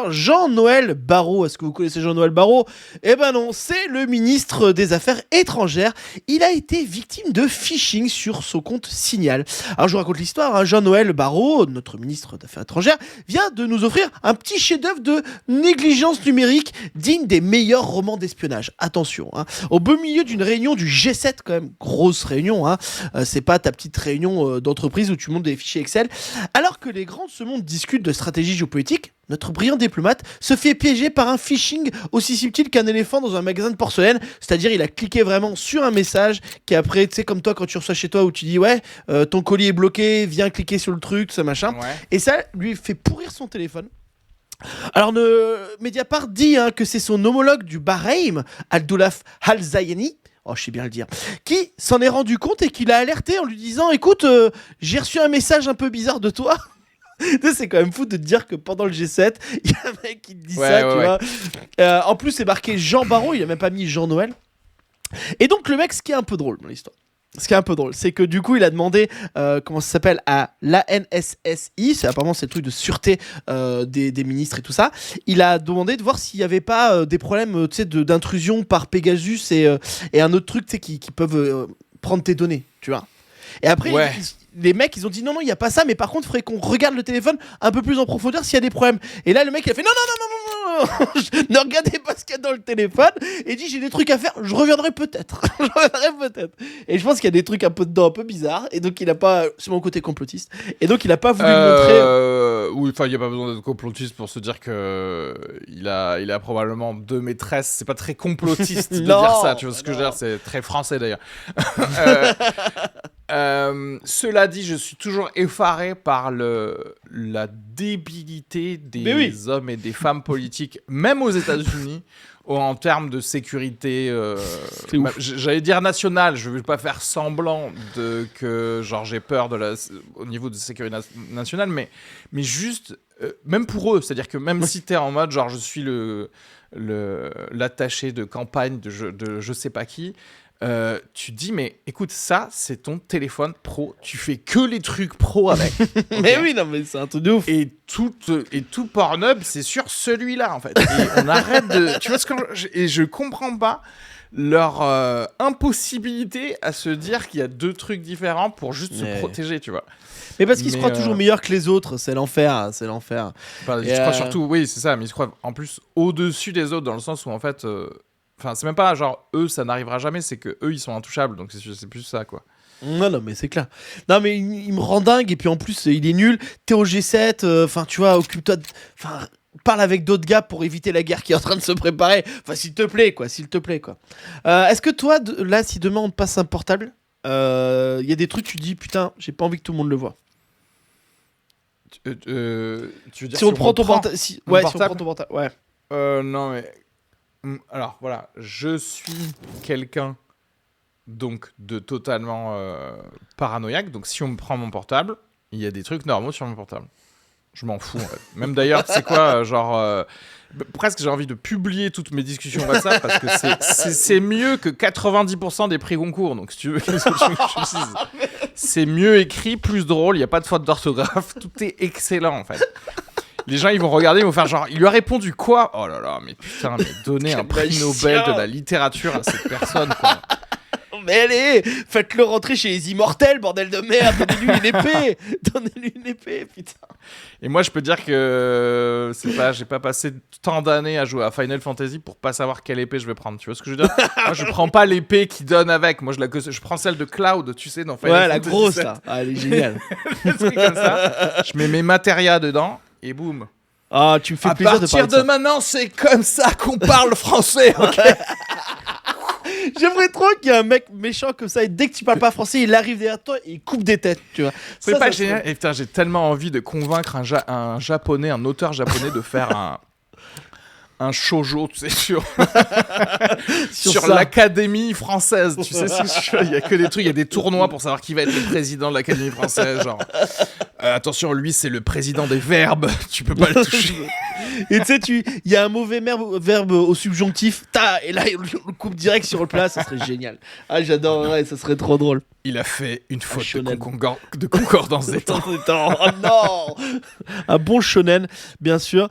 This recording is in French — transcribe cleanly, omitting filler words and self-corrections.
Jean-Noël Barrot. Est-ce que vous connaissez Jean-Noël Barrot? Eh ben non, c'est le ministre des Affaires étrangères. Il a été victime de phishing sur son compte Signal. Alors je vous raconte l'histoire, hein. Jean-Noël Barrot, notre ministre des Affaires étrangères, vient de nous offrir un petit chef-d'œuvre de négligence numérique digne des meilleurs romans d'espionnage. Attention, hein. Au beau milieu d'une réunion du G7, quand même, grosse réunion, hein. C'est pas ta petite réunion d'entreprise où tu montes des fichiers Excel. Alors que les grands de ce monde discutent de stratégie géopolitique, notre brillant diplomate se fait piéger par un phishing aussi subtil qu'un éléphant dans un magasin de porcelaine. C'est-à-dire, il a cliqué vraiment sur un message qui après, tu sais, comme toi, quand tu reçois chez toi où tu dis ouais, ton colis est bloqué, viens cliquer sur le truc, tout ça machin. Ouais. Et ça lui fait pourrir son téléphone. Alors, Mediapart dit que c'est son homologue du Bahreïn, Abdullah Al-Zayani, je sais bien le dire, qui s'en est rendu compte et qui l'a alerté en lui disant écoute, j'ai reçu un message un peu bizarre de toi. C'est quand même fou de te dire que pendant le G7, il y a un mec qui te dit ça, tu vois. En plus, c'est marqué Jean Barrot, il a même pas mis Jean-Noël. Et donc, le mec, ce qui est un peu drôle dans l'histoire, c'est que du coup, il a demandé, comment ça s'appelle, à l'ANSSI, apparemment c'est le truc de sûreté des ministres et tout ça. Il a demandé de voir s'il n'y avait pas des problèmes d'intrusion par Pegasus et un autre truc qui peuvent prendre tes données, tu vois. Et après, les mecs, ils ont dit non, il n'y a pas ça, mais par contre, il faudrait qu'on regarde le téléphone un peu plus en profondeur s'il y a des problèmes. Et là, le mec, il a fait non, ne regardez pas ce qu'il y a dans le téléphone. Et dit j'ai des trucs à faire, je reviendrai peut-être. Et je pense qu'il y a des trucs un peu dedans, un peu bizarres. Et donc, il a pas, c'est mon côté complotiste. Et donc, il a pas voulu le montrer. Oui, enfin, il n'y a pas besoin d'être complotiste pour se dire que il a probablement deux maîtresses. C'est pas très complotiste de dire ça. Tu vois ce que je veux dire? C'est très français d'ailleurs. Cela dit, je suis toujours effaré par la débilité des hommes et des femmes politiques, même aux États-Unis, en termes de sécurité. J'allais dire nationale. Je ne vais pas faire semblant que genre j'ai peur au niveau de sécurité nationale, mais juste même pour eux, c'est-à-dire que même si t'es en mode genre je suis l'attaché de campagne de je sais pas qui. Tu dis mais écoute, ça c'est ton téléphone pro, tu fais que les trucs pro avec. Okay. Mais oui, non mais c'est un truc de ouf. Et tout Pornhub c'est sur celui-là en fait. Et on arrête de, tu vois je comprends pas leur impossibilité à se dire qu'il y a deux trucs différents pour juste se protéger, tu vois. Mais parce qu'ils se croient toujours meilleurs que les autres, c'est l'enfer. Enfin, je crois surtout, oui c'est ça, mais ils se croient en plus au-dessus des autres dans le sens où en fait enfin, c'est même pas genre eux, ça n'arrivera jamais, c'est que eux ils sont intouchables, donc c'est plus ça quoi. Non, mais c'est clair. Non, mais il me rend dingue, et puis en plus, il est nul. T'es au G7, enfin, tu vois, occupe-toi. Enfin, parle avec d'autres gars pour éviter la guerre qui est en train de se préparer. Enfin, s'il te plaît, quoi. Est-ce que toi, là, si demain on te passe un portable, y a des trucs, tu dis, putain, j'ai pas envie que tout le monde le voit. Tu veux dire si on prend ton portable. Si on prend ton portable, ouais. Non, mais. Alors voilà, je suis quelqu'un donc de totalement paranoïaque. Donc si on me prend mon portable, il y a des trucs normaux sur mon portable. Je m'en fous en fait. Même d'ailleurs, c'est quoi, presque j'ai envie de publier toutes mes discussions WhatsApp parce que c'est mieux que 90% des prix Goncourt. Donc si tu veux, c'est mieux écrit, plus drôle. Il y a pas de faute d'orthographe, tout est excellent en fait. Les gens, ils vont regarder, ils vont faire genre, il lui a répondu quoi? Oh là là, mais putain, mais donner un prix Nobel de la littérature à cette personne, quoi. Mais allez, faites-le rentrer chez les immortels, bordel de merde, donnez-lui une épée, putain. Et moi, je peux dire que j'ai pas passé tant d'années à jouer à Final Fantasy pour pas savoir quelle épée je vais prendre, tu vois ce que je veux dire? Moi, je prends pas l'épée qui donne avec, moi, je prends celle de Cloud, tu sais, dans Final Fantasy. Ouais, la grosse, là. Ah, elle est géniale. Un truc comme ça, je mets mes matérias dedans, et boum. Ah, tu me fais plaisir de parler de ça. À partir de maintenant, c'est comme ça qu'on parle français, ok? J'aimerais trop qu'il y ait un mec méchant comme ça et dès que tu parles pas français, il arrive derrière toi et il coupe des têtes, tu vois. C'est pas génial. Et putain, j'ai tellement envie de convaincre un japonais, un auteur japonais de faire un shoujo, tu sais, sur l'Académie française, tu sais, il y a que des trucs, il y a des tournois pour savoir qui va être le président de l'Académie française, genre attention, lui c'est le président des verbes, tu peux pas le toucher. Et tu sais, il y a un mauvais verbe au subjonctif, et là on le coupe direct sur le plat, ça serait génial. Ah, j'adorerais, ça serait trop drôle. Il a fait une faute de concordance des temps. Oh non, un bon shonen, bien sûr.